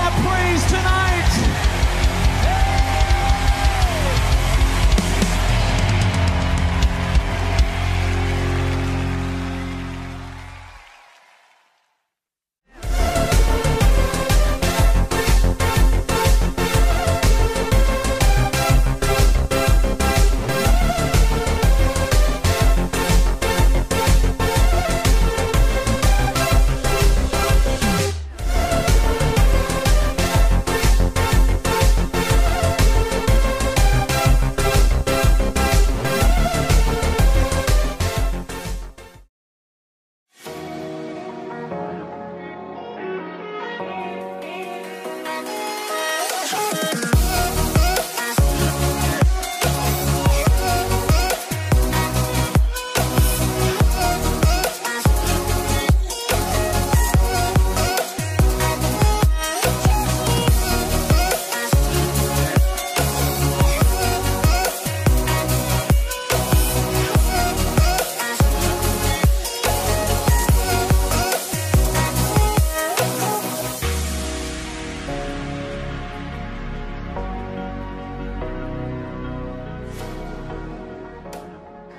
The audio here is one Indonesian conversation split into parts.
our praise tonight.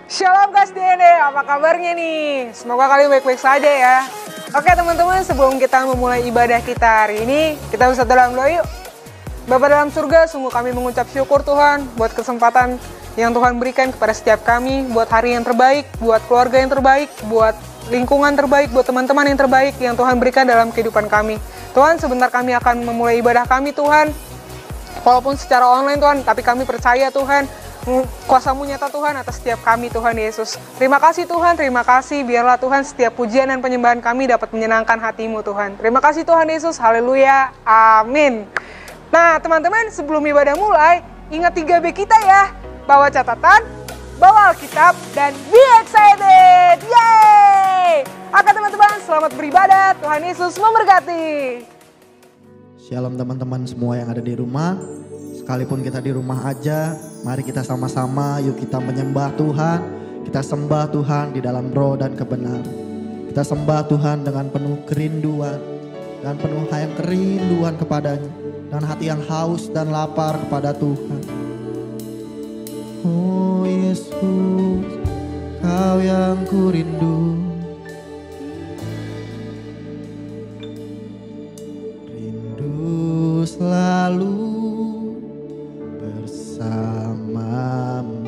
Shalom Kas DNA, apa kabarnya nih? Semoga kalian baik-baik saja ya. Oke teman-teman, sebelum kita memulai ibadah kita hari ini, kita bersatu dalam doa yuk. Bapa dalam surga, sungguh kami mengucap syukur Tuhan buat kesempatan yang Tuhan berikan kepada setiap kami, buat hari yang terbaik, buat keluarga yang terbaik, buat lingkungan terbaik, buat teman-teman yang terbaik yang Tuhan berikan dalam kehidupan kami. Tuhan, sebentar kami akan memulai ibadah kami Tuhan, walaupun secara online Tuhan, tapi kami percaya Tuhan, kuasa-Mu nyata Tuhan atas setiap kami Tuhan Yesus. Terima kasih Tuhan, terima kasih. Biarlah Tuhan setiap pujian dan penyembahan kami dapat menyenangkan hati-Mu Tuhan. Terima kasih Tuhan Yesus, haleluya, amin. Nah teman-teman, sebelum ibadah mulai, ingat 3B kita ya. Bawa catatan, bawa Alkitab, dan be excited. Yeay! Oke teman-teman, selamat beribadah. Tuhan Yesus memberkati. Shalom teman-teman semua yang ada di rumah. Sekalipun kita di rumah aja, mari kita sama-sama yuk kita menyembah Tuhan. Kita sembah Tuhan di dalam roh dan kebenaran. Kita sembah Tuhan dengan penuh kerinduan dan penuh yang kerinduan kepadanya, dan hati yang haus dan lapar kepada Tuhan. Oh Yesus, Kau yang ku rindu. Rindu selalu bersamamu,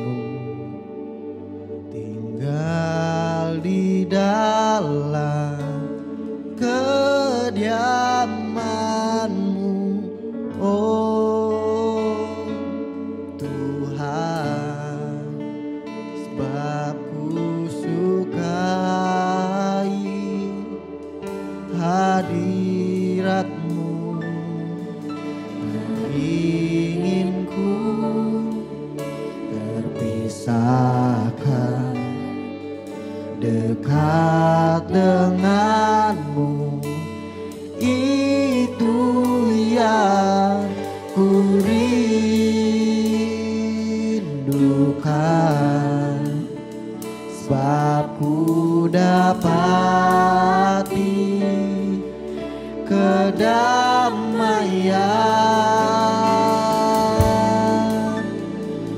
tinggal di dalam kediaman-Mu, oh Tuhan, sebab ku sukai hadirat-Mu. Inginku terpisahkan, dekat denganmu, itu yang ku rindukan. Sebab ku dapati kedamaian,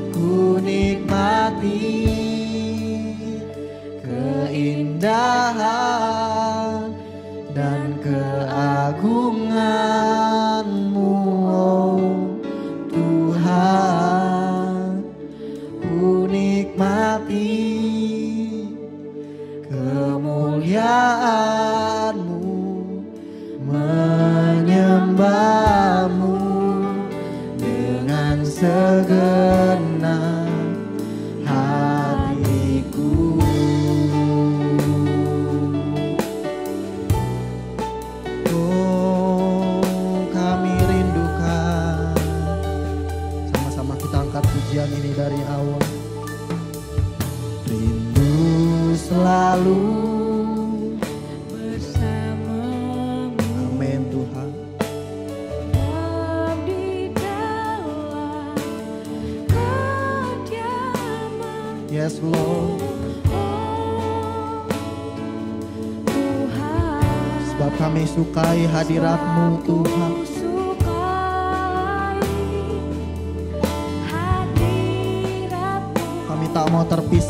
ku nikmati keindahan dan keagungan-Mu, oh Tuhan. Ku nikmati kemuliaan-Mu, menyembah-Mu dengan segenap hatiku. Oh, kami rindukan. Sama-sama kita angkat pujian ini dari awal. Rindu selalu yes, Lord. Sebab kami sukai hadirat-Mu Tuhan.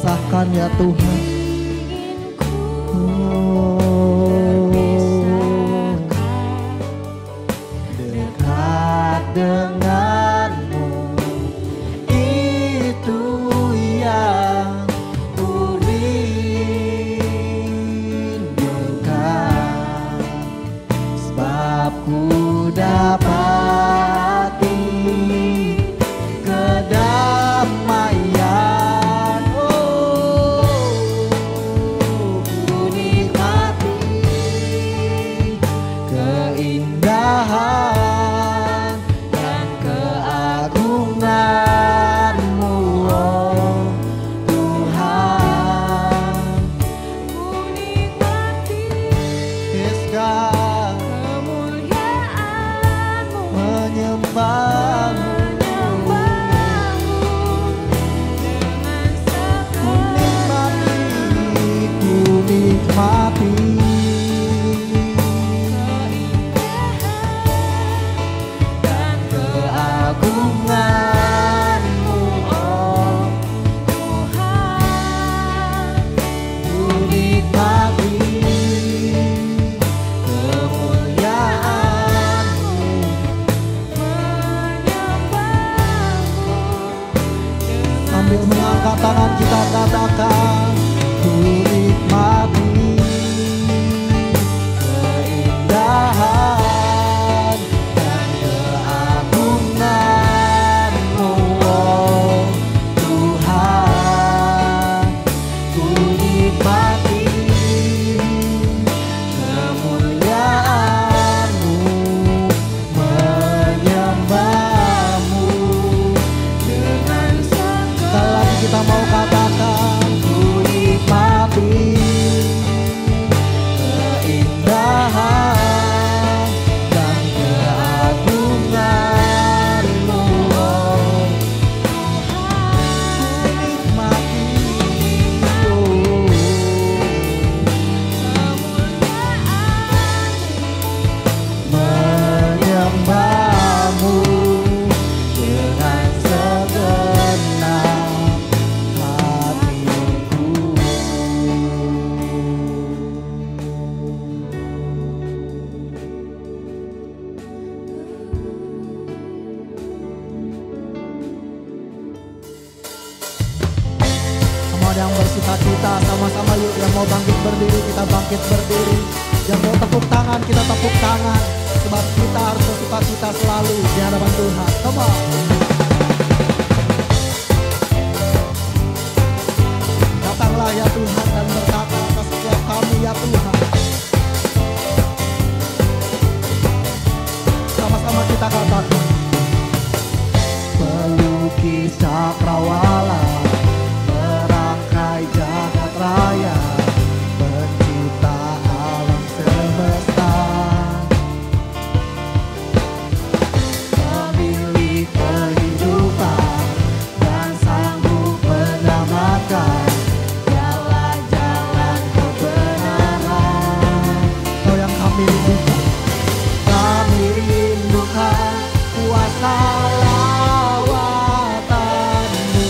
basahkan ya Tuhan. Dekat denganmu itu yang ku rindukan, sebab ku dapati kedamaian. Ku nikmati keindahan dan keagungan-Mu, oh Tuhan. Ku nikmati Yes God, kemuliaan-Mu, menyembah-Mu. menyembah-Mu dengan Ku segala nikmati dan keagungan-Mu, oh Tuhan. ku nikmati kemuliaan-Mu. Menyembah-Mu dengan Sambil mengangkat tangan kita katakan, ku nikmati keindahan dan keagungan-Mu, oh Tuhan. Ku nikmati kemuliaan-Mu, menyembah-Mu dengan sekali lagi kita mau katakan, ku nikmati keindahan dan keagungan-Mu, oh ku nikmati, oh menyembah-Mu dengan segenap hatiku. Semua ada yang bersuka cita, sama-sama yuk. Yang mau bangkit berdiri, kita bangkit berdiri. Yang mau tepuk tangan, kita tepuk tangan. Sebab kita harus bersuka cita selalu di hadapan Tuhan. Come on. Datanglah ya Tuhan dan berkata atas setiap kami ya Tuhan. Sama-sama kita katakan, pelukis cakrawala, merangkai jagat raya, pencipta alam semesta, pemilik kehidupan dan sanggup menyelamatkan jalan-jalan kebenaran. Kau yang kami rindukan kuasa lawatan-Mu,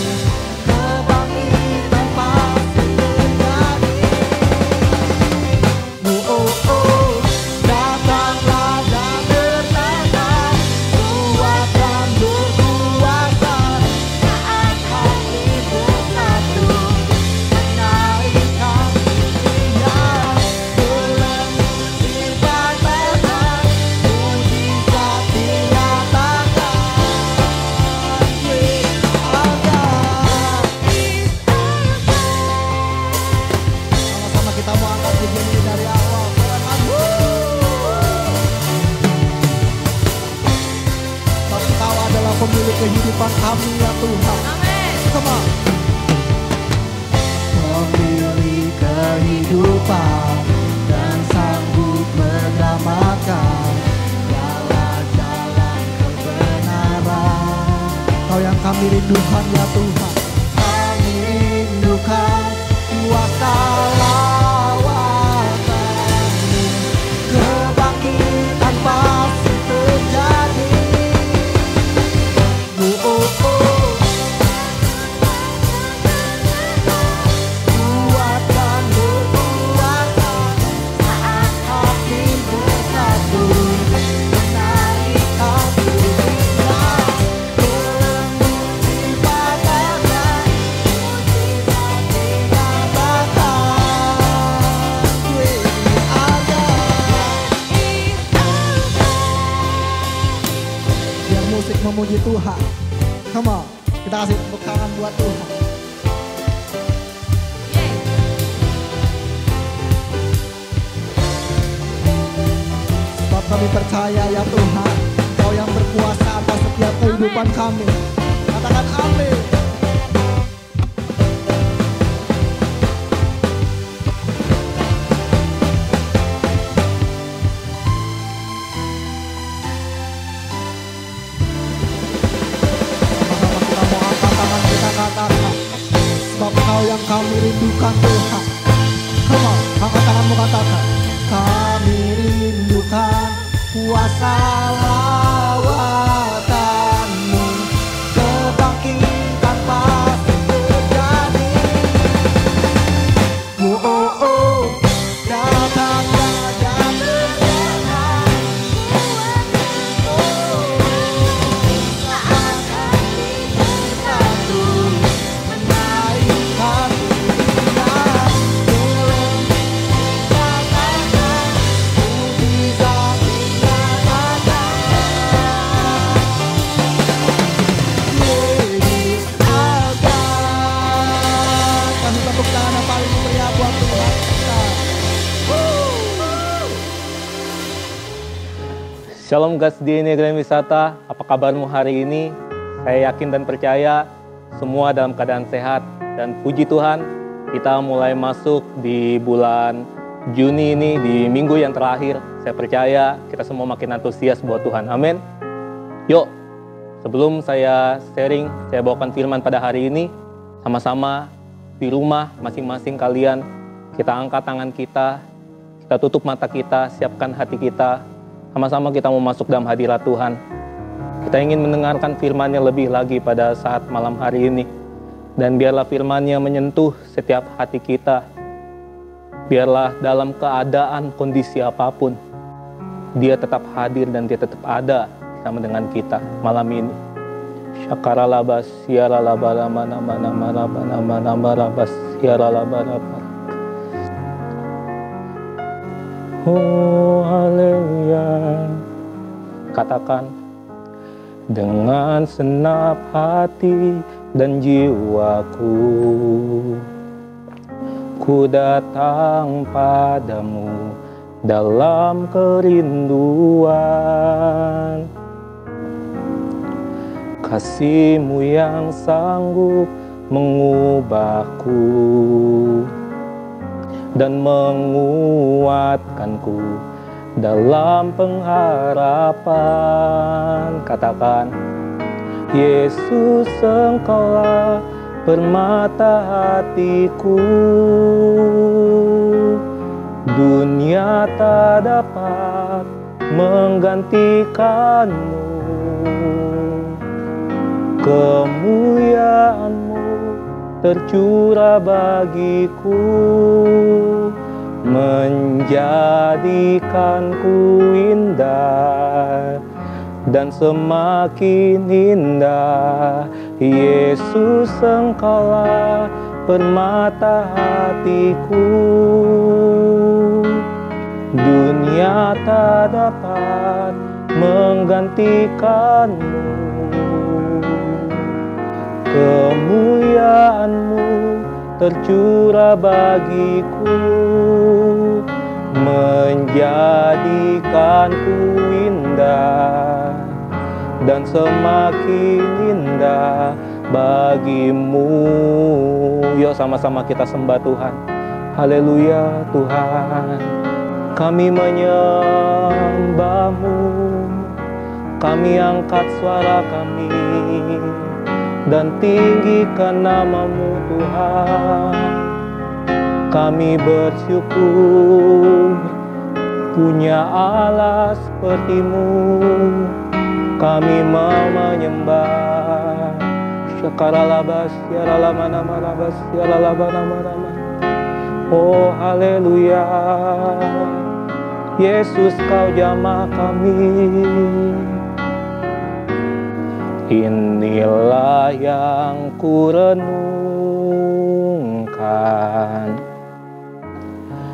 kebangkitan pasti terjadi. Oh, oh, datanglah dan bertanda, kuat dan berkuasa, saat hati bersatu, menaikkan pujian, belenggu dibacakan, mujizat dinyatakan. Sama-sama kita mau angkat pujian ini dari awal. Sebab Kau adalah pemilik kehidupan kami ya Tuhan. Come on. Pemilik kehidupan dan sanggup menyelamatkan jalan-jalan kebenaran. Kau yang kami rindukan ya Tuhan. Kami rindukan kuasa lawatan-Mu, kebangkitan pasti terjadi. Oh, oh, oh. musik memuji Tuhan. Come on, kita kasih tepuk tangan buat Tuhan. Sebab kami percaya ya Tuhan, Kau yang berkuasa atas setiap kehidupan kami. Katakan amin. Sebab Kau yang kami rindukan Tuhan. Come on, angkat tanganmu katakan. Kami rindukan kuasa lawatan-Mu, kebangkitan pasti terjadi. Oh, oh, oh, datanglah dan berjalan. Saat kami bersatu menaikkan pujian, belum dikatakan mujizat dinyatakan. Yesus akan. Kasih tepuk tangan yang paling meriah buat Tuhan kita. Shalom guys di Negeri Wisata, apa kabarmu hari ini? Saya yakin dan percaya semua dalam keadaan sehat dan puji Tuhan kita mulai masuk di bulan Juni ini, di minggu yang terakhir. Saya percaya kita semua makin antusias buat Tuhan, amin. Yuk, sebelum saya sharing, saya bawakan firman pada hari ini, sama-sama di rumah masing-masing kalian, kita angkat tangan kita tutup mata kita, siapkan hati kita. Sama-sama kita mau masuk dalam hadirat Tuhan. Kita ingin mendengarkan firman-Nya lebih lagi pada saat malam hari ini. Dan biarlah firman-Nya menyentuh setiap hati kita. Biarlah dalam keadaan kondisi apapun, Dia tetap hadir dan Dia tetap ada bersama dengan kita malam ini. Syakaralabas, siaralabalabanamanamanamanamanamarabas, siaralabalabas. Oh haleluya. Katakan, dengan senap hati dan jiwaku, ku datang padamu dalam kerinduan. Kasih-Mu yang sanggup mengubahku dan menguatkanku dalam pengharapan. Katakan, Yesus Engkaulah permata hatiku, dunia tak dapat menggantikan-Mu. Kemuliaan-Mu tercurah bagiku, menjadikanku indah dan semakin indah. Yesus Engkaulah permata hatiku, dunia tak dapat menggantikan-Mu. Kemuliaan-Mu tercurah bagiku, menjadikanku indah dan semakin indah bagi-Mu. Yuk sama-sama kita sembah Tuhan. Haleluya Tuhan, kami menyembah-Mu, kami angkat suara kami dan tinggikan nama-Mu Tuhan. Kami bersyukur punya Allah seperti-Mu. Kami mau menyembah. Syakaralabas, syaralamanamarabbas, syaralamanamarabbas. Oh haleluya, Yesus Kau jamah kami. Inilah yang ku renungkan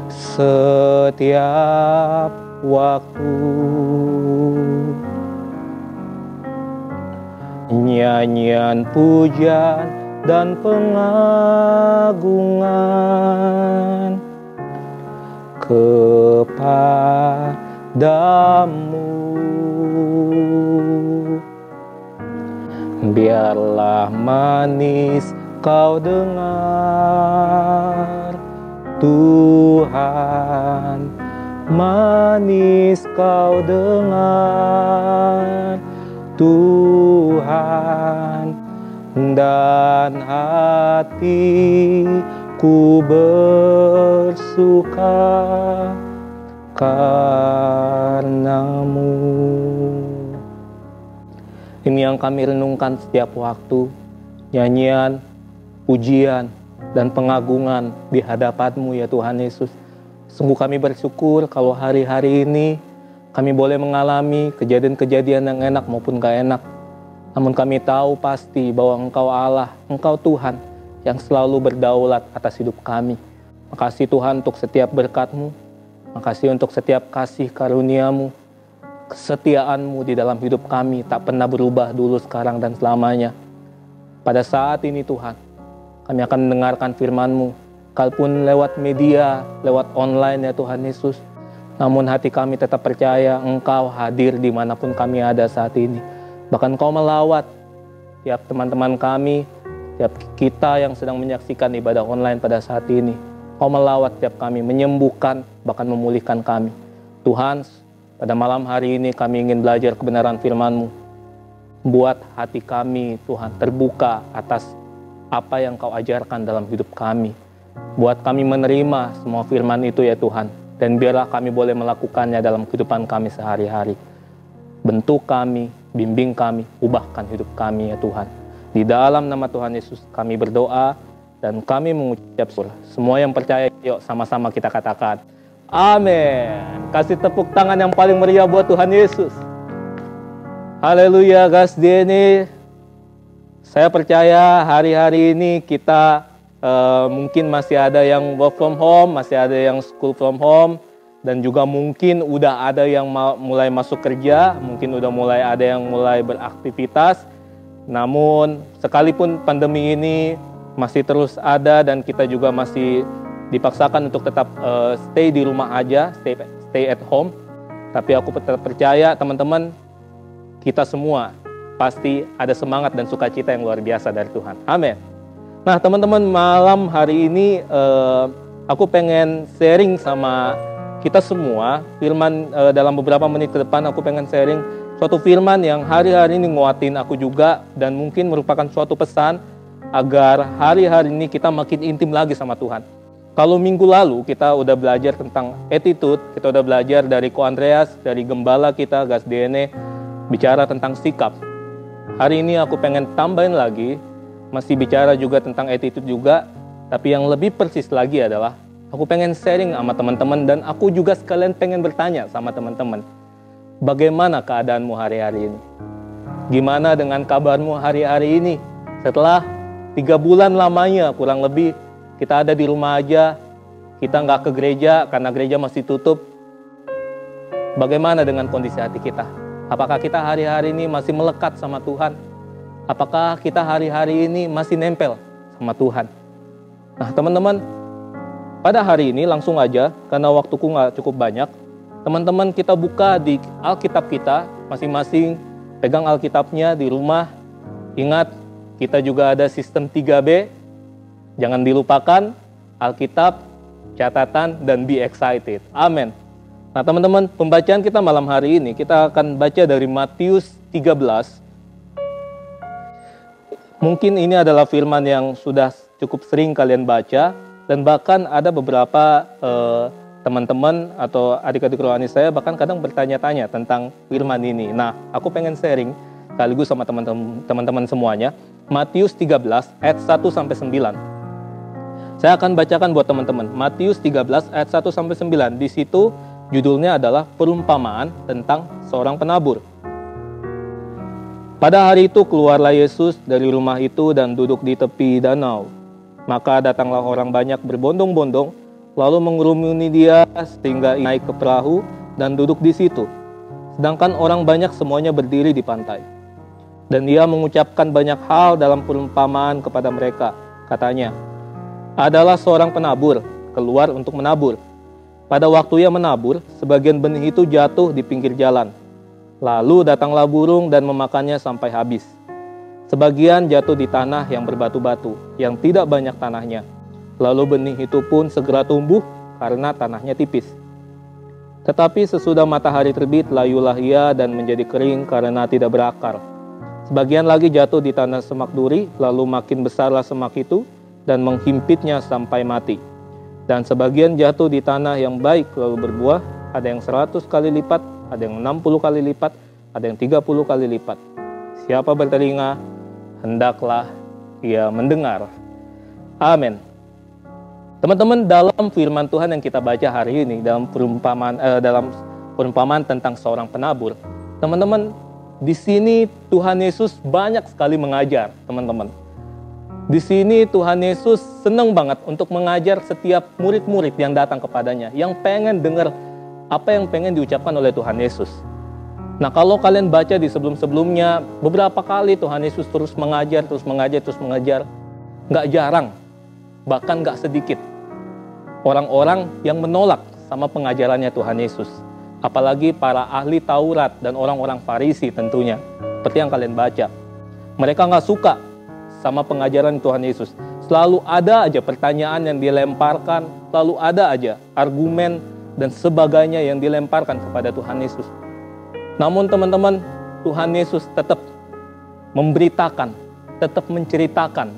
setiap waktu. nyanyian pujian dan pengagungan kepadamu. Biarlah manis kau dengar, Tuhan, manis kau dengar, Tuhan, dan hatiku bersuka karenamu. Ini yang kami renungkan setiap waktu, nyanyian, pujian, dan pengagungan di hadapan-Mu ya Tuhan Yesus. Sungguh kami bersyukur kalau hari-hari ini kami boleh mengalami kejadian-kejadian yang enak maupun gak enak. Namun kami tahu pasti bahwa Engkau Allah, Engkau Tuhan yang selalu berdaulat atas hidup kami. Makasih Tuhan untuk setiap berkat-Mu, makasih untuk setiap kasih karunia-Mu, kesetiaan-Mu di dalam hidup kami tak pernah berubah dulu, sekarang, dan selamanya. Pada saat ini Tuhan, kami akan mendengarkan firman-Mu, kalaupun lewat media, lewat online ya Tuhan Yesus. Namun hati kami tetap percaya Engkau hadir dimanapun kami ada saat ini. Bahkan Engkau melawat tiap teman-teman kami, tiap kita yang sedang menyaksikan ibadah online pada saat ini. Engkau melawat tiap kami, menyembuhkan, bahkan memulihkan kami. Tuhan, pada malam hari ini kami ingin belajar kebenaran firman-Mu. Buat hati kami Tuhan terbuka atas apa yang Kau ajarkan dalam hidup kami. Buat kami menerima semua firman itu ya Tuhan. Dan biarlah kami boleh melakukannya dalam kehidupan kami sehari-hari. Bentuk kami, bimbing kami, ubahkan hidup kami ya Tuhan. Di dalam nama Tuhan Yesus kami berdoa dan kami mengucap syukur. Semua yang percaya, yuk sama-sama kita katakan amin. Kasih tepuk tangan yang paling meriah buat Tuhan Yesus. Haleluya, guys. Ini saya percaya hari-hari ini kita mungkin masih ada yang work from home, masih ada yang school from home, dan juga mungkin udah ada yang mulai masuk kerja, mungkin udah mulai ada yang mulai beraktivitas. Namun sekalipun pandemi ini masih terus ada dan kita juga masih dipaksakan untuk tetap stay di rumah aja, stay at home. Tapi aku tetap percaya teman-teman, kita semua pasti ada semangat dan sukacita yang luar biasa dari Tuhan. Amin. Nah teman-teman, malam hari ini aku pengen sharing sama kita semua firman dalam beberapa menit ke depan. Aku pengen sharing suatu firman yang hari-hari ini nguatin aku juga, dan mungkin merupakan suatu pesan agar hari-hari ini kita makin intim lagi sama Tuhan. Kalau minggu lalu kita udah belajar tentang attitude, kita udah belajar dari Ko Andreas, dari gembala kita, Gas DNA, bicara tentang sikap. Hari ini aku pengen tambahin lagi, masih bicara juga tentang attitude juga, tapi yang lebih persis lagi adalah aku pengen sharing sama teman-teman, dan aku juga sekalian pengen bertanya sama teman-teman. Bagaimana keadaanmu hari-hari ini? Gimana dengan kabarmu hari-hari ini? Setelah 3 bulan lamanya kurang lebih kita ada di rumah aja, kita nggak ke gereja karena gereja masih tutup. Bagaimana dengan kondisi hati kita? Apakah kita hari-hari ini masih melekat sama Tuhan? Apakah kita hari-hari ini masih nempel sama Tuhan? Nah teman-teman, pada hari ini langsung aja, karena waktuku nggak cukup banyak, teman-teman kita buka di Alkitab kita, masing-masing pegang Alkitabnya di rumah. Ingat, kita juga ada sistem 3B, jangan dilupakan, Alkitab, catatan, dan be excited. Amin. Nah teman-teman, pembacaan kita malam hari ini, kita akan baca dari Matius 13. Mungkin ini adalah firman yang sudah cukup sering kalian baca, dan bahkan ada beberapa teman-teman atau adik-adik rohani saya bahkan kadang bertanya-tanya tentang firman ini. Nah, aku pengen sharing sekaligus sama teman-teman semuanya. Matius 13 ayat 1-9. Saya akan bacakan buat teman-teman. Matius 13 ayat 1-9. Di situ judulnya adalah perumpamaan tentang seorang penabur. Pada hari itu keluarlah Yesus dari rumah itu dan duduk di tepi danau. Maka datanglah orang banyak berbondong-bondong, lalu mengerumuni dia sehingga naik ke perahu dan duduk di situ. Sedangkan orang banyak semuanya berdiri di pantai. Dan ia mengucapkan banyak hal dalam perumpamaan kepada mereka. Katanya, adalah seorang penabur, keluar untuk menabur. Pada waktu ia menabur, sebagian benih itu jatuh di pinggir jalan. Lalu datanglah burung dan memakannya sampai habis. Sebagian jatuh di tanah yang berbatu-batu, yang tidak banyak tanahnya. Lalu benih itu pun segera tumbuh karena tanahnya tipis. Tetapi sesudah matahari terbit, layulah ia dan menjadi kering karena tidak berakar. Sebagian lagi jatuh di tanah semak duri, lalu makin besarlah semak itu dan menghimpitnya sampai mati. Dan sebagian jatuh di tanah yang baik lalu berbuah, ada yang 100 kali lipat, ada yang 60 kali lipat, ada yang 30 kali lipat. Siapa bertelinga, hendaklah ia mendengar. Amin. Teman-teman, dalam firman Tuhan yang kita baca hari ini, dalam perumpamaan tentang seorang penabur, teman-teman, di sini Tuhan Yesus banyak sekali mengajar, teman-teman. Di sini Tuhan Yesus senang banget untuk mengajar setiap murid-murid yang datang kepadanya, yang pengen dengar apa yang pengen diucapkan oleh Tuhan Yesus. Nah, kalau kalian baca di sebelum-sebelumnya, beberapa kali Tuhan Yesus terus mengajar. Nggak jarang, bahkan nggak sedikit orang-orang yang menolak sama pengajarannya Tuhan Yesus. Apalagi para ahli Taurat dan orang-orang Farisi tentunya. Seperti yang kalian baca. Mereka nggak suka sama pengajaran Tuhan Yesus. Selalu ada aja pertanyaan yang dilemparkan, selalu ada aja argumen dan sebagainya yang dilemparkan kepada Tuhan Yesus. Namun teman-teman, Tuhan Yesus tetap memberitakan, tetap menceritakan,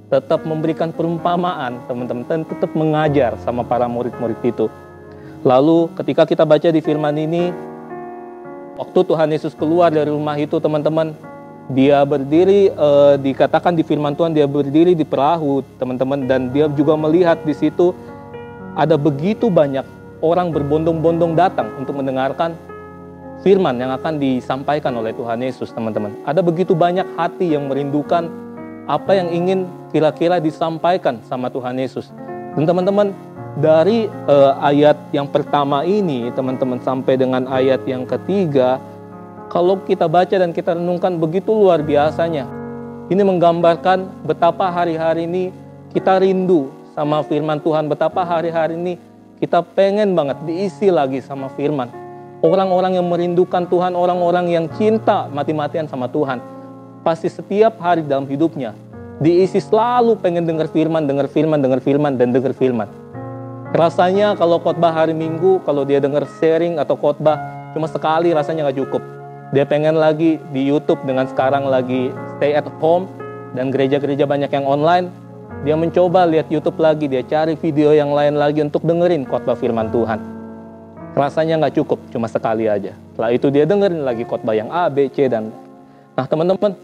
tetap memberikan perumpamaan, teman-teman, dan tetap mengajar sama para murid-murid itu. Lalu ketika kita baca di firman ini, waktu Tuhan Yesus keluar dari rumah itu, teman-teman, dia berdiri, dikatakan di firman Tuhan, dia berdiri di perahu, teman-teman, dan dia juga melihat di situ ada begitu banyak orang berbondong-bondong datang untuk mendengarkan firman yang akan disampaikan oleh Tuhan Yesus, teman-teman. Ada begitu banyak hati yang merindukan apa yang ingin kira-kira disampaikan sama Tuhan Yesus. Dan teman-teman, dari ayat yang pertama ini, teman-teman, sampai dengan ayat yang ketiga, kalau kita baca dan kita renungkan, begitu luar biasanya. Ini menggambarkan betapa hari-hari ini kita rindu sama firman Tuhan, betapa hari-hari ini kita pengen banget diisi lagi sama firman. Orang-orang yang merindukan Tuhan, orang-orang yang cinta mati-matian sama Tuhan, pasti setiap hari dalam hidupnya diisi selalu pengen dengar firman, dan dengar firman. Rasanya kalau khotbah hari Minggu, kalau dia dengar sharing atau khotbah cuma sekali, rasanya nggak cukup. Dia pengen lagi di YouTube, dengan sekarang lagi stay at home dan gereja-gereja banyak yang online. Dia mencoba lihat YouTube lagi, dia cari video yang lain lagi untuk dengerin khotbah firman Tuhan. Rasanya nggak cukup, cuma sekali aja. Setelah itu dia dengerin lagi khotbah yang A, B, C, dan... Nah teman-teman,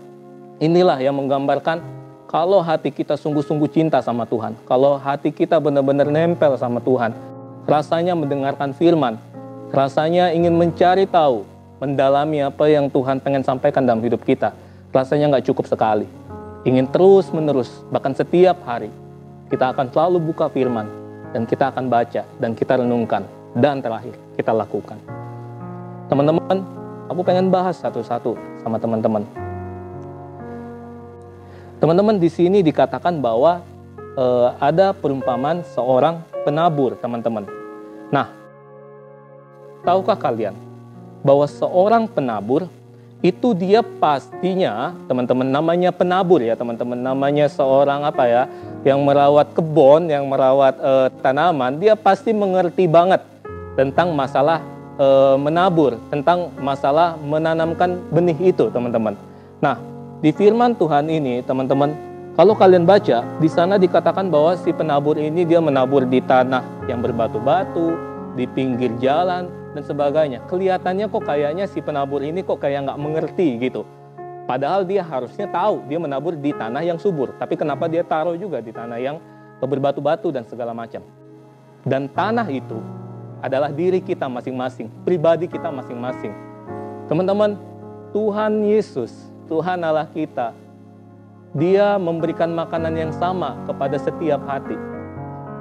inilah yang menggambarkan kalau hati kita sungguh-sungguh cinta sama Tuhan, kalau hati kita benar-benar nempel sama Tuhan, rasanya mendengarkan firman, rasanya ingin mencari tahu, mendalami apa yang Tuhan pengen sampaikan dalam hidup kita, rasanya nggak cukup sekali. Ingin terus-menerus, bahkan setiap hari, kita akan selalu buka firman, dan kita akan baca, dan kita renungkan, dan terakhir, kita lakukan. Teman-teman, aku pengen bahas satu-satu sama teman-teman. Teman-teman, di sini dikatakan bahwa ada perumpamaan seorang penabur, teman-teman. Nah, tahukah kalian bahwa seorang penabur itu dia pastinya, teman-teman, namanya penabur ya, teman-teman, namanya seorang yang merawat kebun, yang merawat tanaman, dia pasti mengerti banget tentang masalah menabur, tentang masalah menanamkan benih itu, teman-teman. Nah, di firman Tuhan ini, teman-teman, kalau kalian baca, di sana dikatakan bahwa si penabur ini dia menabur di tanah yang berbatu-batu, di pinggir jalan, dan sebagainya. Kelihatannya kok kayaknya si penabur ini kok kayak nggak mengerti gitu. Padahal dia harusnya tahu, dia menabur di tanah yang subur. Tapi kenapa dia taruh juga di tanah yang berbatu-batu dan segala macam. Dan tanah itu adalah diri kita masing-masing, pribadi kita masing-masing. Teman-teman, Tuhan Yesus, Tuhan Allah kita, Dia memberikan makanan yang sama kepada setiap hati.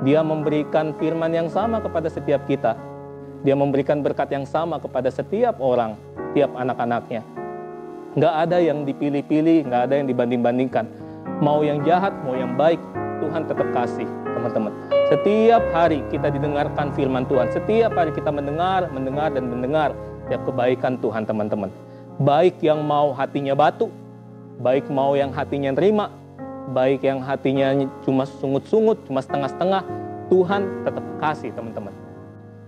Dia memberikan firman yang sama kepada setiap kita. Dia memberikan berkat yang sama kepada setiap orang, setiap anak-anaknya. Nggak ada yang dipilih-pilih, nggak ada yang dibanding-bandingkan. Mau yang jahat, mau yang baik, Tuhan tetap kasih, teman-teman. Setiap hari kita didengarkan firman Tuhan. Setiap hari kita mendengar setiap kebaikan Tuhan, teman-teman. Baik yang mau hatinya batu, baik mau yang hatinya terima, baik yang hatinya cuma sungut-sungut, cuma setengah-setengah, Tuhan tetap kasih, teman-teman.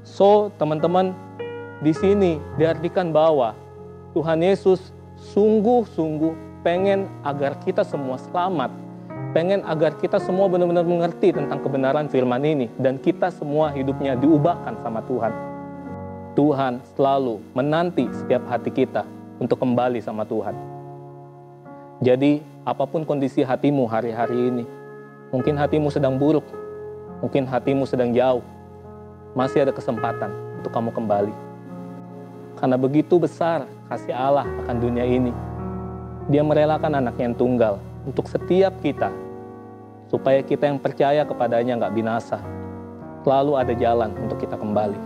So, teman-teman, di sini diartikan bahwa Tuhan Yesus sungguh-sungguh pengen agar kita semua selamat, pengen agar kita semua benar-benar mengerti tentang kebenaran firman ini, dan kita semua hidupnya diubahkan sama Tuhan. Tuhan selalu menanti setiap hati kita untuk kembali sama Tuhan. Jadi, apapun kondisi hatimu hari-hari ini, mungkin hatimu sedang buruk, mungkin hatimu sedang jauh, masih ada kesempatan untuk kamu kembali. Karena begitu besar kasih Allah akan dunia ini, Dia merelakan anaknya yang tunggal untuk setiap kita, supaya kita yang percaya kepadanya nggak binasa. Selalu ada jalan untuk kita kembali.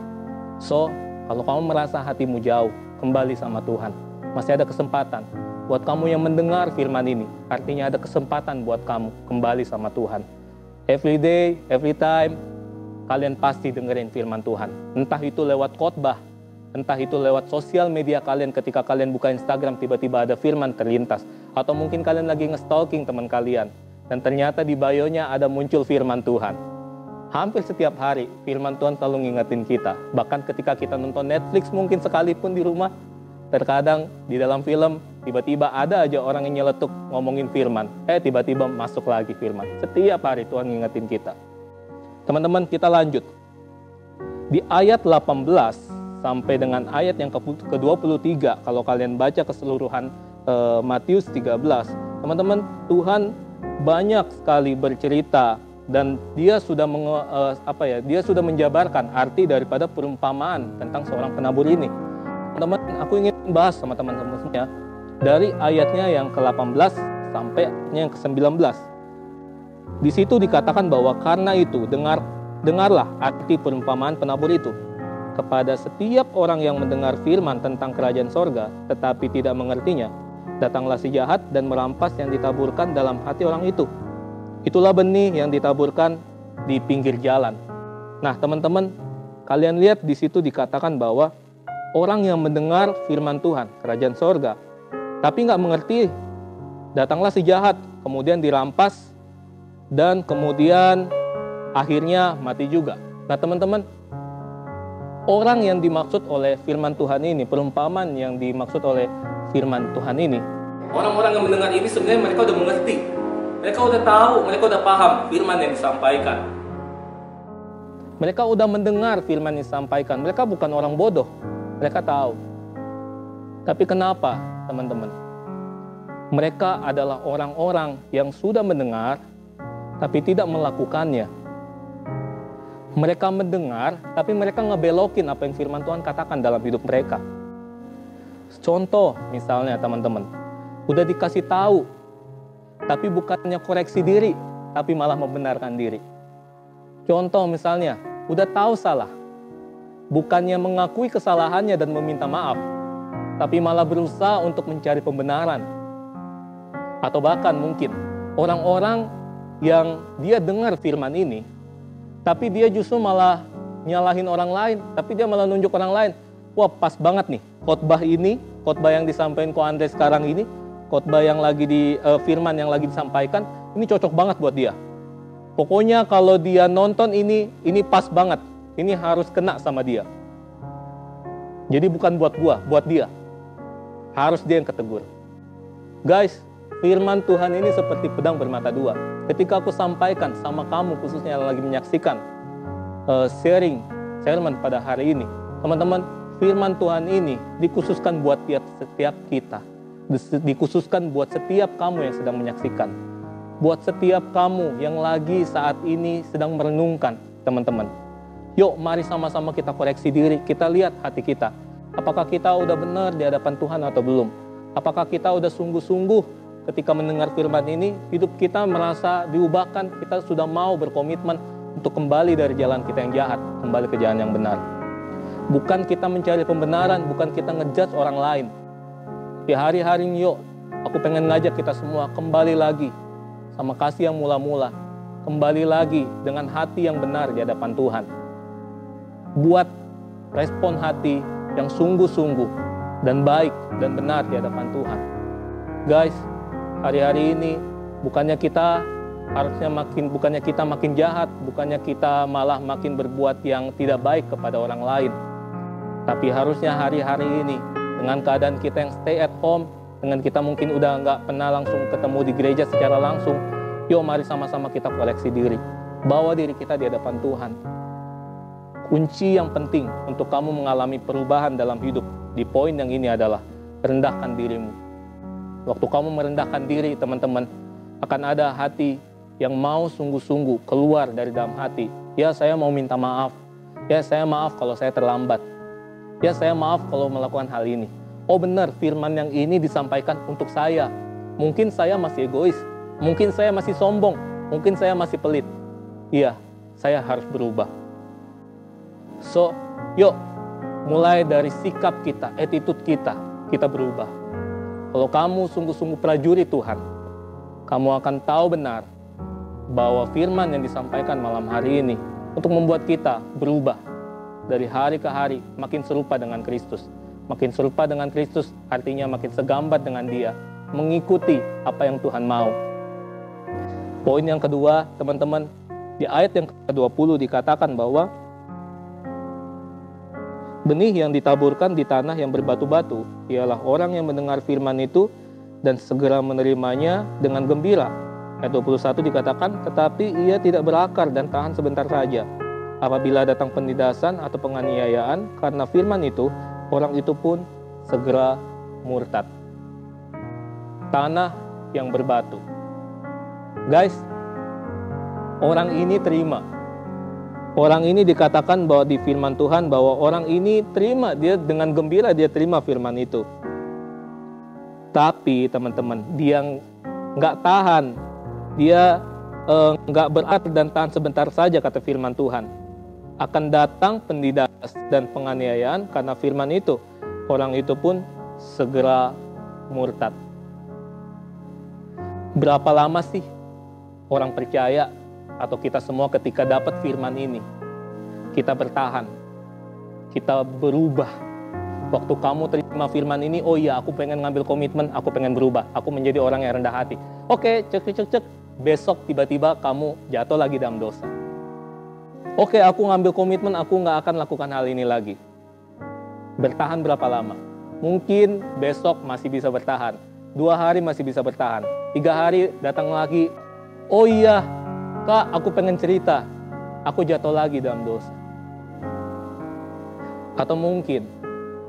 So, kalau kamu merasa hatimu jauh, kembali sama Tuhan. Masih ada kesempatan. Buat kamu yang mendengar firman ini, artinya ada kesempatan buat kamu kembali sama Tuhan. Every day, every time, kalian pasti dengerin firman Tuhan. Entah itu lewat khotbah, entah itu lewat sosial media kalian ketika kalian buka Instagram, tiba-tiba ada firman terlintas. Atau mungkin kalian lagi nge-stalking teman kalian, dan ternyata di bio-nya ada muncul firman Tuhan. Hampir setiap hari, firman Tuhan selalu ngingetin kita. Bahkan ketika kita nonton Netflix mungkin sekalipun di rumah, terkadang di dalam film, tiba-tiba ada aja orang yang nyeletuk ngomongin firman. Tiba-tiba masuk lagi firman. Setiap hari Tuhan ngingetin kita. Teman-teman, kita lanjut. Di ayat 18, sampai dengan ayat yang ke-23, kalau kalian baca keseluruhan Matius 13, teman-teman, Tuhan banyak sekali bercerita, dan dia sudah dia sudah menjabarkan arti daripada perumpamaan tentang seorang penabur ini. Teman-teman, aku ingin bahas sama teman-teman semuanya dari ayatnya yang ke-18 sampai ayatnya yang ke-19. Di situ dikatakan bahwa karena itu dengarlah arti perumpamaan penabur itu. Kepada setiap orang yang mendengar firman tentang kerajaan sorga, tetapi tidak mengertinya, datanglah si jahat dan merampas yang ditaburkan dalam hati orang itu. Itulah benih yang ditaburkan di pinggir jalan. Nah, teman-teman, kalian lihat di situ dikatakan bahwa orang yang mendengar firman Tuhan, kerajaan sorga, tapi nggak mengerti, datanglah si jahat, kemudian dirampas, dan kemudian akhirnya mati juga. Nah, teman-teman, orang yang dimaksud oleh firman Tuhan ini, perumpamaan yang dimaksud oleh firman Tuhan ini, orang-orang yang mendengar ini sebenarnya mereka udah mengerti. Mereka udah tahu, mereka udah paham firman yang disampaikan. Mereka udah mendengar firman yang disampaikan. Mereka bukan orang bodoh. Mereka tahu. Tapi kenapa, teman-teman? Mereka adalah orang-orang yang sudah mendengar, tapi tidak melakukannya. Mereka mendengar, tapi mereka ngebelokin apa yang firman Tuhan katakan dalam hidup mereka. Contoh, misalnya teman-teman, udah dikasih tahu, tapi bukannya koreksi diri, tapi malah membenarkan diri. Contoh misalnya, udah tahu salah, bukannya mengakui kesalahannya dan meminta maaf, tapi malah berusaha untuk mencari pembenaran. Atau bahkan mungkin, orang-orang yang dia dengar firman ini, tapi dia justru malah nyalahin orang lain, tapi dia malah nunjuk orang lain. Wah, pas banget nih, khotbah ini, khotbah yang disampaikan Ko Andre sekarang ini, khotbah yang lagi firman yang lagi disampaikan, ini cocok banget buat dia. Pokoknya kalau dia nonton ini pas banget, ini harus kena sama dia. Jadi bukan buat gua, buat dia. Harus dia yang ketegur. Guys, firman Tuhan ini seperti pedang bermata dua. Ketika aku sampaikan sama kamu, khususnya yang lagi menyaksikan sharing sermon pada hari ini, teman-teman, firman Tuhan ini dikhususkan buat setiap kita. Dikhususkan buat setiap kamu yang sedang menyaksikan. Buat setiap kamu yang lagi saat ini sedang merenungkan, teman-teman. Yuk, mari sama-sama kita koreksi diri, kita lihat hati kita. Apakah kita udah benar di hadapan Tuhan atau belum? Apakah kita udah sungguh-sungguh ketika mendengar firman ini, hidup kita merasa diubahkan, kita sudah mau berkomitmen untuk kembali dari jalan kita yang jahat, kembali ke jalan yang benar. Bukan kita mencari pembenaran, bukan kita ngejudge orang lain. Di hari-hari ini yuk, aku pengen ngajak kita semua kembali lagi sama kasih yang mula-mula. Kembali lagi dengan hati yang benar di hadapan Tuhan. Buat respon hati yang sungguh-sungguh dan baik dan benar di hadapan Tuhan. Guys, hari-hari ini bukannya kita makin jahat, bukannya kita malah makin berbuat yang tidak baik kepada orang lain. Tapi harusnya hari-hari ini dengan keadaan kita yang stay at home, dengan kita mungkin udah nggak pernah langsung ketemu di gereja secara langsung, yuk mari sama-sama kita koleksi diri. Bawa diri kita di hadapan Tuhan. Kunci yang penting untuk kamu mengalami perubahan dalam hidup di poin yang ini adalah rendahkan dirimu. Waktu kamu merendahkan diri, teman-teman, akan ada hati yang mau sungguh-sungguh keluar dari dalam hati. Ya, saya mau minta maaf. Ya, saya maaf kalau saya terlambat. Ya, saya maaf kalau melakukan hal ini. Oh benar, firman yang ini disampaikan untuk saya. Mungkin saya masih egois. Mungkin saya masih sombong. Mungkin saya masih pelit. Iya, saya harus berubah. So, yuk, mulai dari sikap kita, attitude kita berubah. Kalau kamu sungguh-sungguh prajurit Tuhan, kamu akan tahu benar bahwa firman yang disampaikan malam hari ini untuk membuat kita berubah dari hari ke hari, makin serupa dengan Kristus. Makin serupa dengan Kristus artinya makin segambar dengan Dia, mengikuti apa yang Tuhan mau. Poin yang kedua, teman-teman, di ayat yang ke-20 dikatakan bahwa benih yang ditaburkan di tanah yang berbatu-batu ialah orang yang mendengar firman itu dan segera menerimanya dengan gembira. Ayat 21 dikatakan, tetapi ia tidak berakar dan tahan sebentar saja. Apabila datang penindasan atau penganiayaan karena firman itu, orang itu pun segera murtad. Tanah yang berbatu. Guys, orang ini terima. Orang ini dikatakan bahwa di firman Tuhan bahwa orang ini terima, dia dengan gembira dia terima firman itu. Tapi teman-teman, dia nggak tahan, dia nggak berakar dan tahan sebentar saja kata firman Tuhan. Akan datang penindasan dan penganiayaan karena firman itu. Orang itu pun segera murtad. Berapa lama sih orang percaya atau kita semua ketika dapat firman ini, kita bertahan, kita berubah. Waktu kamu terima firman ini, oh iya aku pengen ngambil komitmen, aku pengen berubah, aku menjadi orang yang rendah hati. Oke, cek, besok tiba-tiba kamu jatuh lagi dalam dosa. Oke, aku ngambil komitmen, aku nggak akan lakukan hal ini lagi. Bertahan berapa lama? Mungkin besok masih bisa bertahan, 2 hari masih bisa bertahan, 3 hari datang lagi, oh iya, Kak, aku pengen cerita, aku jatuh lagi dalam dosa. Atau mungkin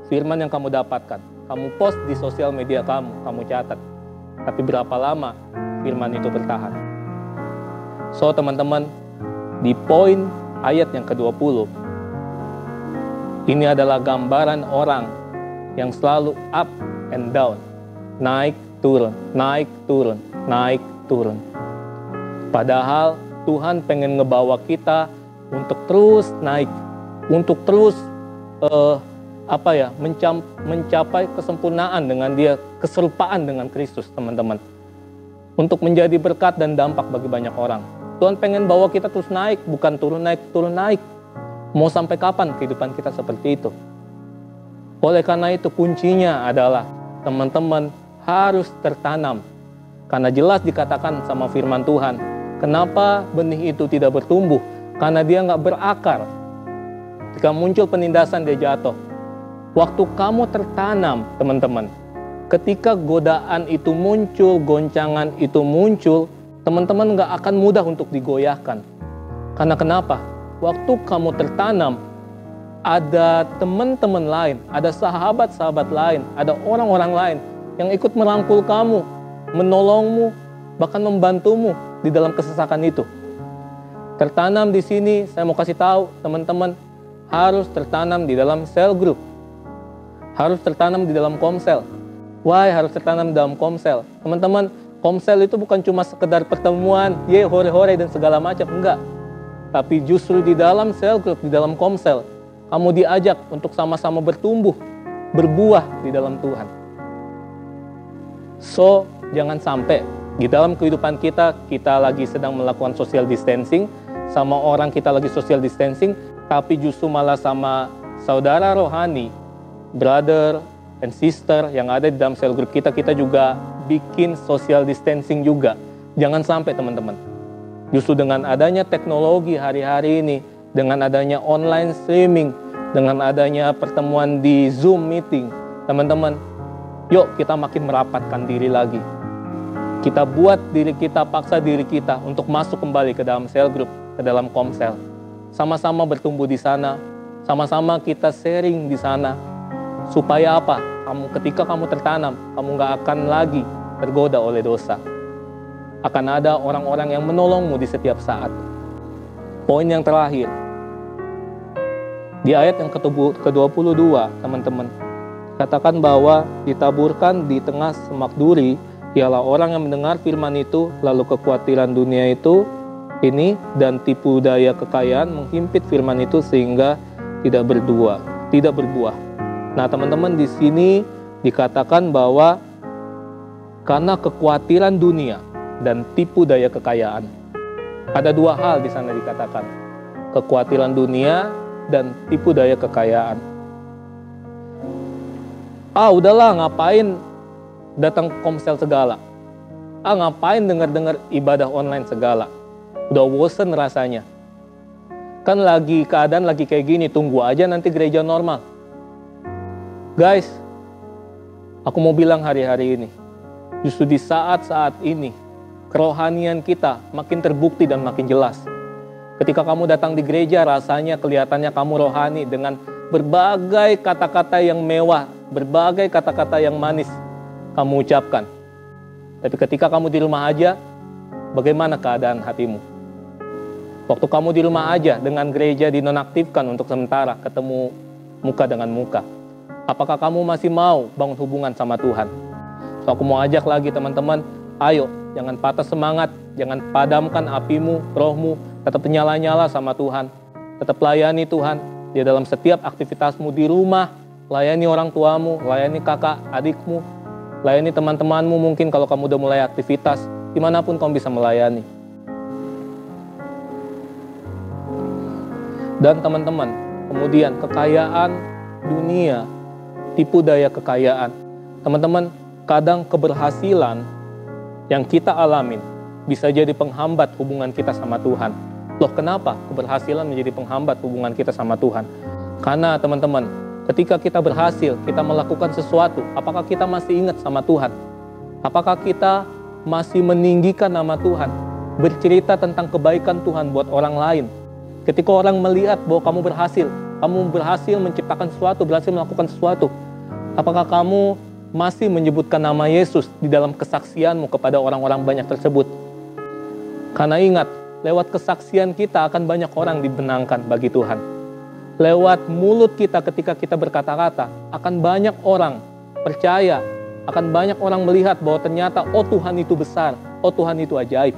firman yang kamu dapatkan, kamu post di sosial media kamu catat. Tapi berapa lama firman itu bertahan? So teman-teman, di poin ayat yang ke-20, ini adalah gambaran orang yang selalu up and down, naik turun, naik turun, naik turun. Padahal Tuhan pengen ngebawa kita untuk terus naik, untuk terus mencapai kesempurnaan dengan Dia, keserupaan dengan Kristus, teman-teman. Untuk menjadi berkat dan dampak bagi banyak orang. Tuhan pengen bawa kita terus naik, bukan turun naik. Mau sampai kapan kehidupan kita seperti itu? Oleh karena itu kuncinya adalah teman-teman harus tertanam. Karena jelas dikatakan sama firman Tuhan, kenapa benih itu tidak bertumbuh? Karena dia nggak berakar. Jika muncul penindasan, dia jatuh. Waktu kamu tertanam, teman-teman, ketika godaan itu muncul, goncangan itu muncul, teman-teman nggak akan mudah untuk digoyahkan. Karena kenapa? Waktu kamu tertanam, ada teman-teman lain, ada sahabat-sahabat lain, ada orang-orang lain yang ikut merangkul kamu, menolongmu, bahkan membantumu di dalam kesesakan itu. Tertanam di sini, saya mau kasih tahu teman-teman, harus tertanam di dalam cell group. Harus tertanam di dalam komsel. Why harus tertanam di dalam komsel? Teman-teman, komsel itu bukan cuma sekedar pertemuan, hore-hore dan segala macam, enggak. Tapi justru di dalam cell group, di dalam komsel, kamu diajak untuk sama-sama bertumbuh, berbuah di dalam Tuhan. So, jangan sampai di dalam kehidupan kita lagi sedang melakukan social distancing, sama orang kita lagi social distancing, tapi justru malah sama saudara rohani, brother and sister yang ada di dalam sel grup kita juga bikin social distancing juga. Jangan sampai teman-teman. Justru dengan adanya teknologi hari-hari ini, dengan adanya online streaming, dengan adanya pertemuan di Zoom meeting, teman-teman, yuk kita makin merapatkan diri lagi. Kita buat diri kita, paksa diri kita untuk masuk kembali ke dalam sel grup, ke dalam komsel. Sama-sama bertumbuh di sana, sama-sama kita sharing di sana. Supaya apa? Ketika kamu tertanam, kamu nggak akan lagi tergoda oleh dosa. Akan ada orang-orang yang menolongmu di setiap saat. Poin yang terakhir, di ayat yang ke-22, teman-teman, katakan bahwa ditaburkan di tengah semak duri, ialah orang yang mendengar firman itu, lalu kekhawatiran dunia itu, ini, dan tipu daya kekayaan menghimpit firman itu sehingga tidak berbuah. Nah, teman-teman, di sini dikatakan bahwa karena kekhawatiran dunia dan tipu daya kekayaan. Ada dua hal di sana dikatakan. Kekhawatiran dunia dan tipu daya kekayaan. Udahlah, ngapain datang komsel segala? Ngapain dengar-dengar ibadah online segala? Udah bosen rasanya. Kan keadaan lagi kayak gini, tunggu aja nanti gereja normal. Guys, aku mau bilang hari-hari ini, justru di saat-saat ini, kerohanian kita makin terbukti dan makin jelas. Ketika kamu datang di gereja, rasanya kelihatannya kamu rohani dengan berbagai kata-kata yang mewah, berbagai kata-kata yang manis kamu ucapkan. Tapi ketika kamu di rumah aja, bagaimana keadaan hatimu? Waktu kamu di rumah aja dengan gereja dinonaktifkan untuk sementara, ketemu muka dengan muka. Apakah kamu masih mau bangun hubungan sama Tuhan? So, aku mau ajak lagi teman-teman, ayo jangan patah semangat, jangan padamkan apimu, rohmu, tetap nyala-nyala sama Tuhan. Tetap layani Tuhan di dalam setiap aktivitasmu di rumah, layani orang tuamu, layani kakak, adikmu, layani teman-temanmu mungkin kalau kamu udah mulai aktivitas, dimanapun kamu bisa melayani. Dan teman-teman, kemudian kekayaan dunia, tipu daya kekayaan. Teman-teman, kadang keberhasilan yang kita alamin bisa jadi penghambat hubungan kita sama Tuhan. Loh, kenapa keberhasilan menjadi penghambat hubungan kita sama Tuhan? Karena teman-teman, ketika kita berhasil, kita melakukan sesuatu, apakah kita masih ingat sama Tuhan? Apakah kita masih meninggikan nama Tuhan? Bercerita tentang kebaikan Tuhan buat orang lain. Ketika orang melihat bahwa kamu berhasil menciptakan sesuatu, berhasil melakukan sesuatu, apakah kamu masih menyebutkan nama Yesus di dalam kesaksianmu kepada orang-orang banyak tersebut? Karena ingat, lewat kesaksian kita akan banyak orang dibenangkan bagi Tuhan. Lewat mulut kita ketika kita berkata-kata, akan banyak orang percaya, akan banyak orang melihat bahwa ternyata, oh Tuhan itu besar, oh Tuhan itu ajaib.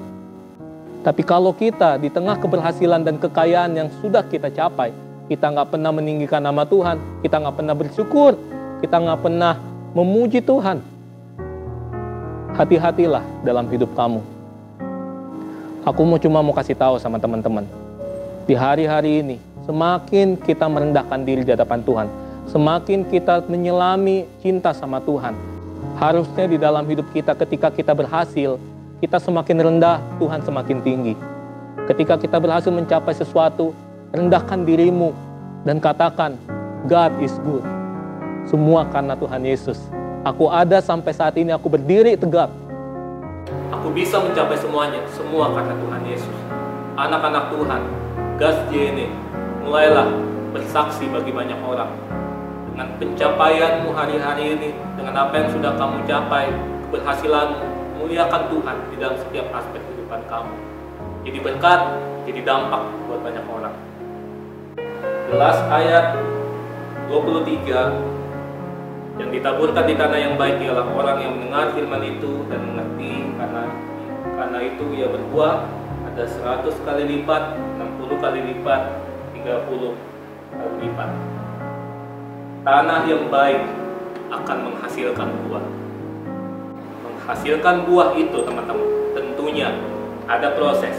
Tapi kalau kita di tengah keberhasilan dan kekayaan yang sudah kita capai, kita nggak pernah meninggikan nama Tuhan, kita nggak pernah bersyukur, kita nggak pernah memuji Tuhan, hati-hatilah dalam hidup kamu. Aku cuma mau kasih tahu sama teman-teman, di hari-hari ini, semakin kita merendahkan diri di hadapan Tuhan, semakin kita menyelami cinta sama Tuhan. Harusnya di dalam hidup kita ketika kita berhasil, kita semakin rendah, Tuhan semakin tinggi. Ketika kita berhasil mencapai sesuatu, rendahkan dirimu dan katakan, God is good. Semua karena Tuhan Yesus. Aku ada sampai saat ini, aku berdiri tegak. Aku bisa mencapai semuanya, semua karena Tuhan Yesus. Anak-anak Tuhan, Gas JNE, mulailah bersaksi bagi banyak orang. Dengan pencapaianmu hari-hari ini, dengan apa yang sudah kamu capai, keberhasilanmu, muliakan Tuhan di dalam setiap aspek kehidupan kamu. Jadi berkat, jadi dampak buat banyak orang. Jelas ayat 23, yang ditaburkan di tanah yang baik ialah orang yang mendengar firman itu dan mengerti, karena itu ia berbuah, ada 100 kali lipat, 60 kali lipat, 30 kali lipat. Tanah yang baik akan menghasilkan buah. menghasilkan buah itu teman-teman, tentunya ada proses.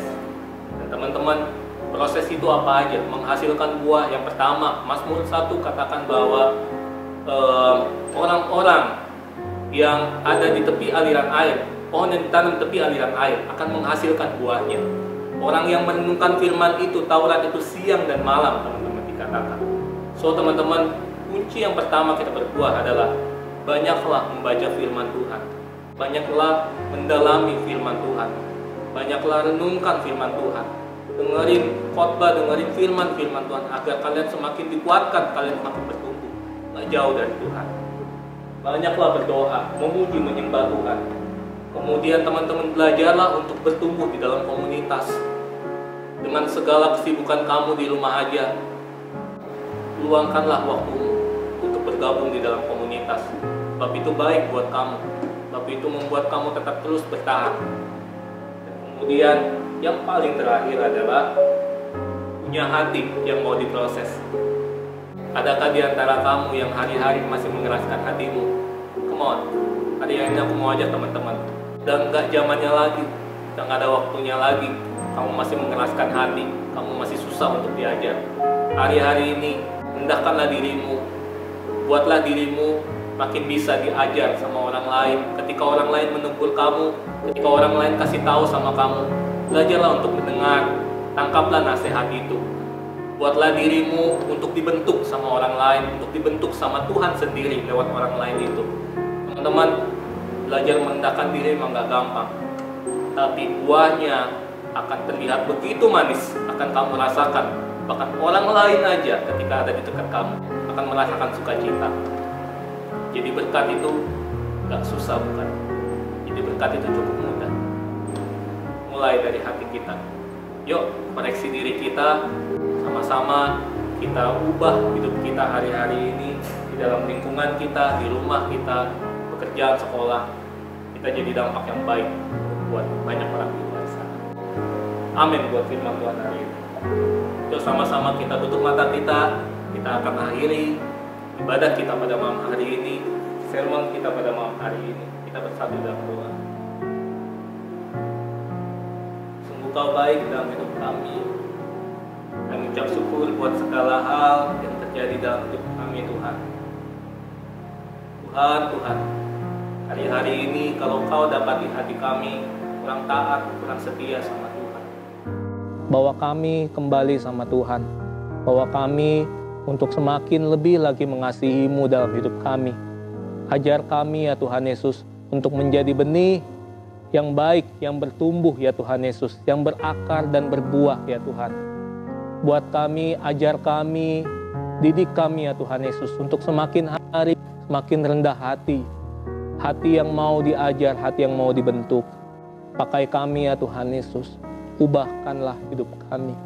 Dan teman-teman, proses itu apa aja? Menghasilkan buah yang pertama, Mazmur 1 katakan bahwa orang-orang yang ada di tepi aliran air, pohon yang ditanam tepi aliran air akan menghasilkan buahnya. Orang yang merenungkan firman itu, Taurat itu siang dan malam, teman-teman, dikatakan. So teman-teman, kunci yang pertama kita berbuah adalah banyaklah membaca firman Tuhan, banyaklah mendalami firman Tuhan, banyaklah renungkan firman Tuhan, dengerin khotbah, dengerin firman Tuhan agar kalian semakin dikuatkan, kalian semakin bertumbuh, nggak jauh dari Tuhan. Banyaklah berdoa, memuji, menyembah Tuhan. Kemudian teman-teman belajarlah untuk bertumbuh di dalam komunitas. Dengan segala kesibukan kamu di rumah aja, luangkanlah waktumu untuk bergabung di dalam komunitas. Sebab itu baik buat kamu, sebab itu membuat kamu tetap terus bertahan. Dan kemudian yang paling terakhir adalah punya hati yang mau diproses. Adakah di antara kamu yang hari-hari masih mengeraskan hatimu? Come on, hari ini aku mau ajak teman-teman. Dan nggak zamannya lagi, dan nggak ada waktunya lagi. Kamu masih mengeraskan hati, kamu masih susah untuk diajar. Hari-hari ini, rendahkanlah dirimu, buatlah dirimu makin bisa diajar sama orang lain. Ketika orang lain menegur kamu, ketika orang lain kasih tahu sama kamu, belajarlah untuk mendengar, tangkaplah nasihat itu. Buatlah dirimu untuk dibentuk sama orang lain, untuk dibentuk sama Tuhan sendiri lewat orang lain itu. Teman-teman, belajar merendahkan diri memang gak gampang, tapi buahnya akan terlihat begitu manis, akan kamu rasakan. Bahkan orang lain aja ketika ada di dekat kamu akan merasakan sukacita. Jadi berkat itu gak susah, bukan? Jadi berkat itu cukup mudah. Mulai dari hati kita. Yuk, koreksi diri kita, sama-sama kita ubah hidup kita hari-hari ini di dalam lingkungan kita, di rumah kita, pekerjaan, sekolah. Kita jadi dampak yang baik buat banyak orang di luar sana. Amin buat firman Tuhan hari ini. Yuk sama-sama kita tutup mata kita akan akhiri ibadah kita pada malam hari ini, sermon kita pada malam hari ini. Kita bersatu dalam doa. Sungguh Kau baik dalam hidup kami. Kami ucap syukur buat segala hal yang terjadi dalam hidup kami, Tuhan. Tuhan, hari-hari ini kalau Kau dapat di hati kami kurang taat, kurang setia sama Tuhan, Bawa kami kembali sama Tuhan. Bawa kami untuk semakin lebih lagi mengasihi-Mu dalam hidup kami. Ajar kami ya Tuhan Yesus untuk menjadi benih yang baik, yang bertumbuh ya Tuhan Yesus, yang berakar dan berbuah ya Tuhan. Buat kami, ajar kami, didik kami ya Tuhan Yesus untuk semakin hari semakin rendah hati. Hati yang mau diajar, hati yang mau dibentuk. Pakai kami ya Tuhan Yesus, ubahkanlah hidup kami.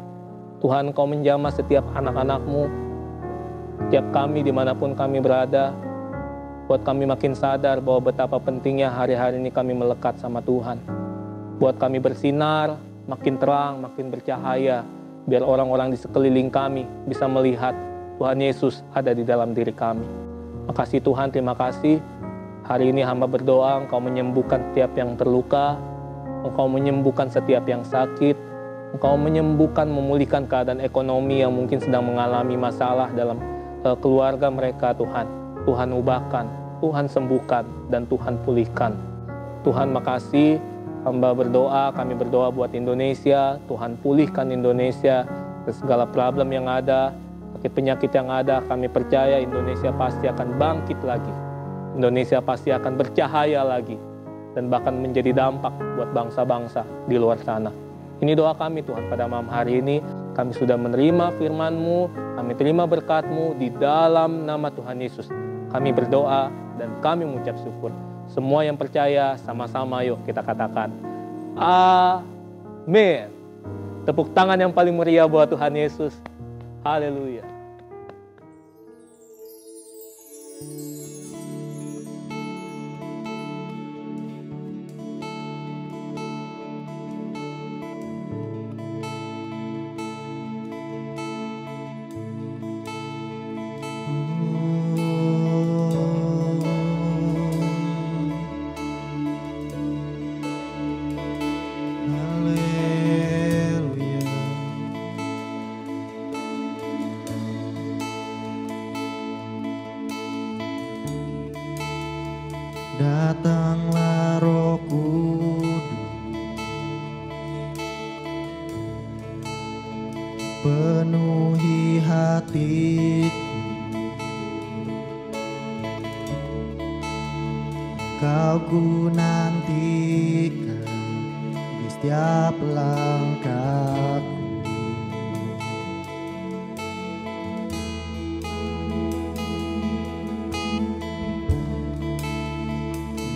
Tuhan, Kau menjamah setiap anak-anak-Mu, setiap kami dimanapun kami berada. Buat kami makin sadar bahwa betapa pentingnya hari-hari ini kami melekat sama Tuhan. Buat kami bersinar, makin terang, makin bercahaya, biar orang-orang di sekeliling kami bisa melihat Tuhan Yesus ada di dalam diri kami. Makasih Tuhan, terima kasih. Hari ini hamba berdoa, Engkau menyembuhkan setiap yang terluka, Engkau menyembuhkan setiap yang sakit, Engkau menyembuhkan, memulihkan keadaan ekonomi yang mungkin sedang mengalami masalah dalam keluarga mereka, Tuhan. Tuhan ubahkan, Tuhan sembuhkan, dan Tuhan pulihkan. Tuhan makasih, hamba berdoa, kami berdoa buat Indonesia, Tuhan pulihkan Indonesia, dan segala problem yang ada, penyakit yang ada, kami percaya Indonesia pasti akan bangkit lagi. Indonesia pasti akan bercahaya lagi, dan bahkan menjadi dampak buat bangsa-bangsa di luar sana. Ini doa kami Tuhan pada malam hari ini. Kami sudah menerima firman-Mu, kami terima berkat-Mu di dalam nama Tuhan Yesus. Kami berdoa dan kami mengucap syukur. Semua yang percaya sama-sama yuk kita katakan amin. Tepuk tangan yang paling meriah buat Tuhan Yesus. Haleluya. penuhi hatiku. Kau ku nantikan di setiap langkahku.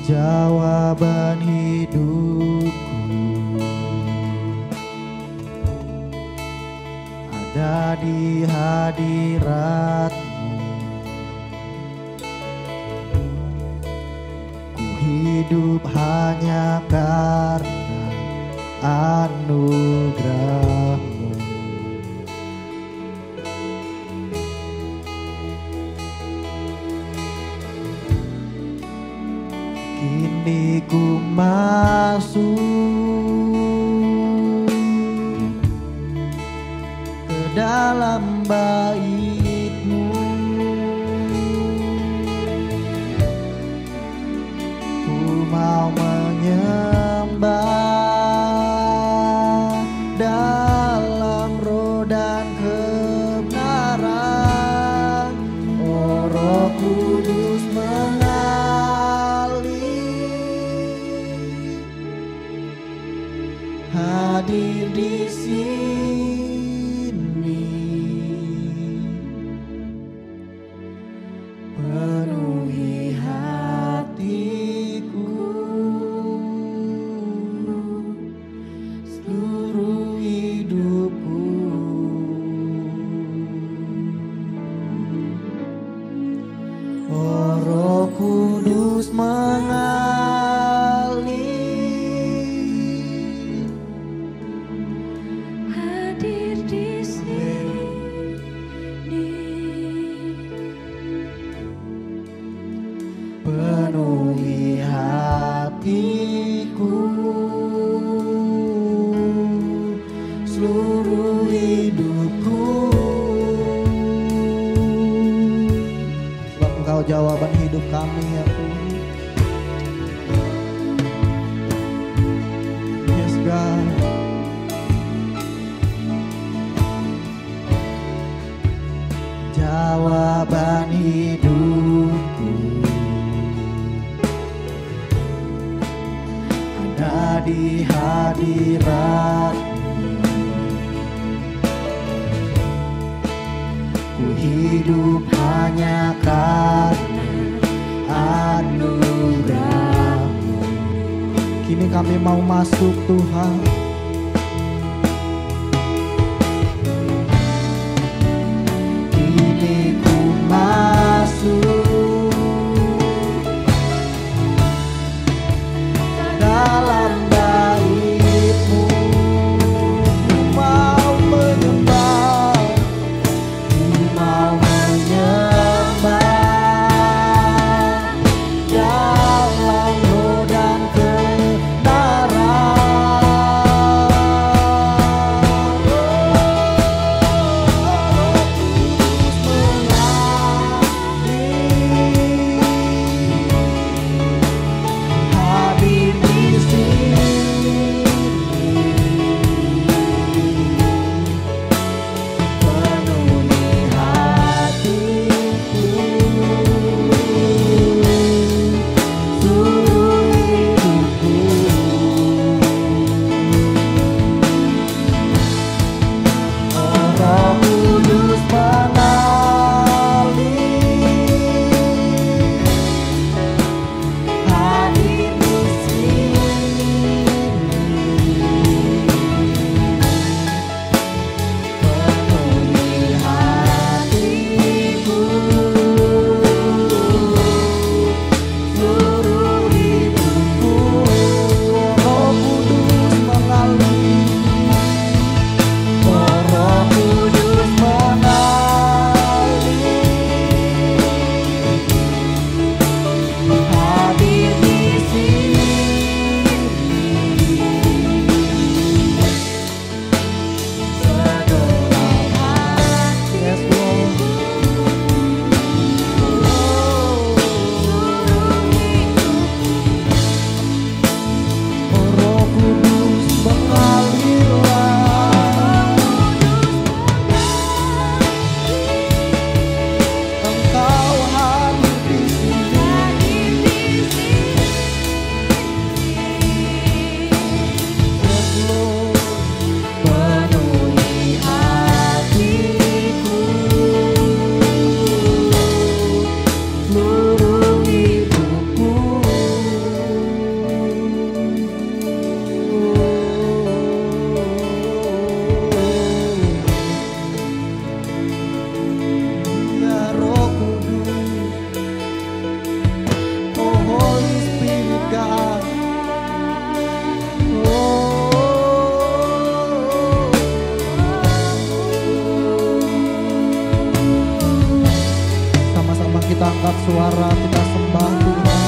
Jawaban hidupku ada di hadirat-Mu. Ku hidup hanya karena anugerah-Mu. Kini ku masuk ke dalam bait-Mu. Ku mau menyembah dalam roh dan kebenaran. Oh Roh Kudus hadir di sini, penuhi hatiku, seluruh hidupku. Oh Roh Kudus penuhi hatiku, seluruh hidupku. Sebab Engkau jawaban hidup kami ya Tuhan. Yes God. Jawaban hidupku ada di hadirat-Mu. Ku hidup hanya karena anugerah-Mu. Kini kami mau masuk Tuhan. Kini ku masuk dalam bait-Mu. Ku mau menyembah, ku mau menyembah dalam roh dan kebenaran. Hadir di sini, suara kita sembah Tuhan.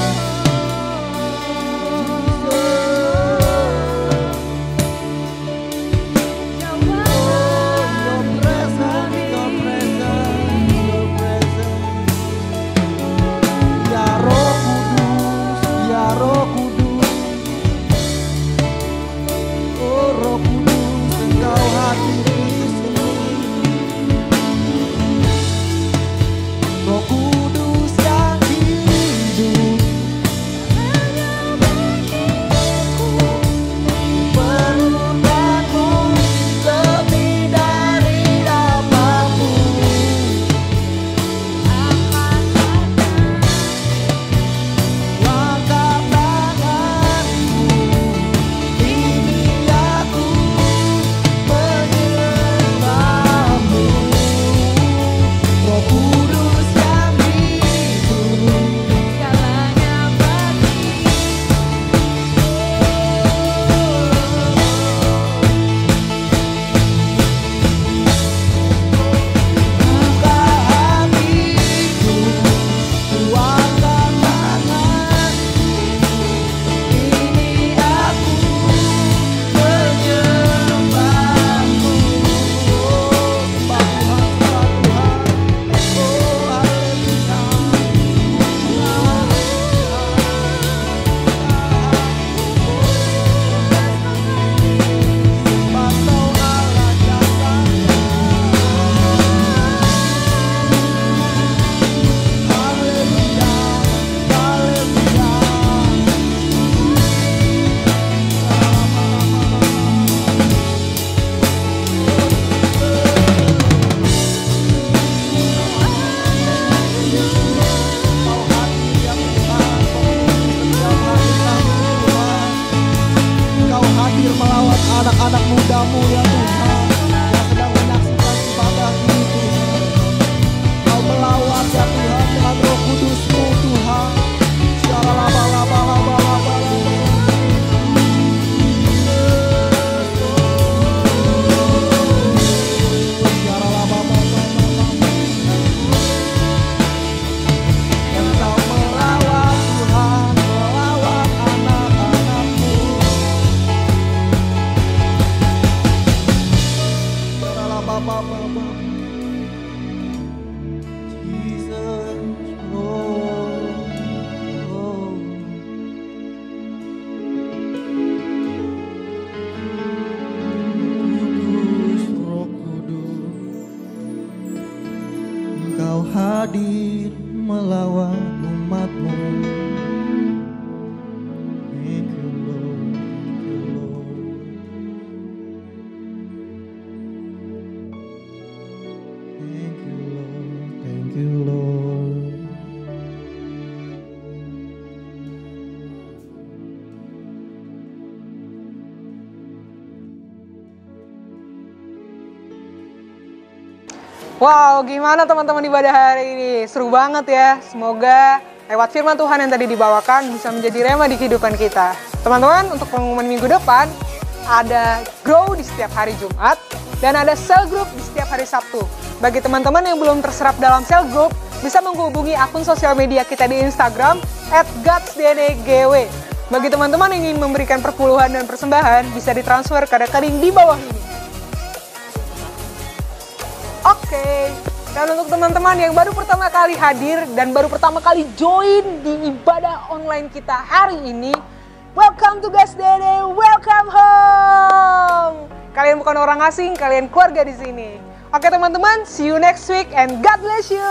Anak-anak mudamu ya Tuhan, yang sedang menyaksikan ibadah ini Tuhan. Kau melawat ya Tuhan dengan Roh Kudus-Mu Tuhan. Secara laba-laba-laba-laba. Secara laba-laba-laba. Engkau melawat Tuhan, melawat anak-anak-Mu. Engkau hadir melawan umat-Mu. Thank you, Lord. Thank you, Lord. Thank you, Lord. Wow, gimana teman-teman ibadah hari ini? Seru banget ya. Semoga lewat firman Tuhan yang tadi dibawakan bisa menjadi rema di kehidupan kita. Teman-teman, untuk pengumuman minggu depan, ada grow di setiap hari Jumat, dan ada cell group di setiap hari Sabtu. Bagi teman-teman yang belum terserap dalam cell group, bisa menghubungi akun sosial media kita di Instagram @godsdnegw. Bagi teman-teman yang ingin memberikan perpuluhan dan persembahan, bisa ditransfer ke rekening di bawah ini. Oke, dan untuk teman-teman yang baru pertama kali hadir dan baru pertama kali join di ibadah online kita hari ini, welcome to GodsDNE, welcome home. Kalian bukan orang asing, kalian keluarga di sini. Oke teman-teman, see you next week and God bless you.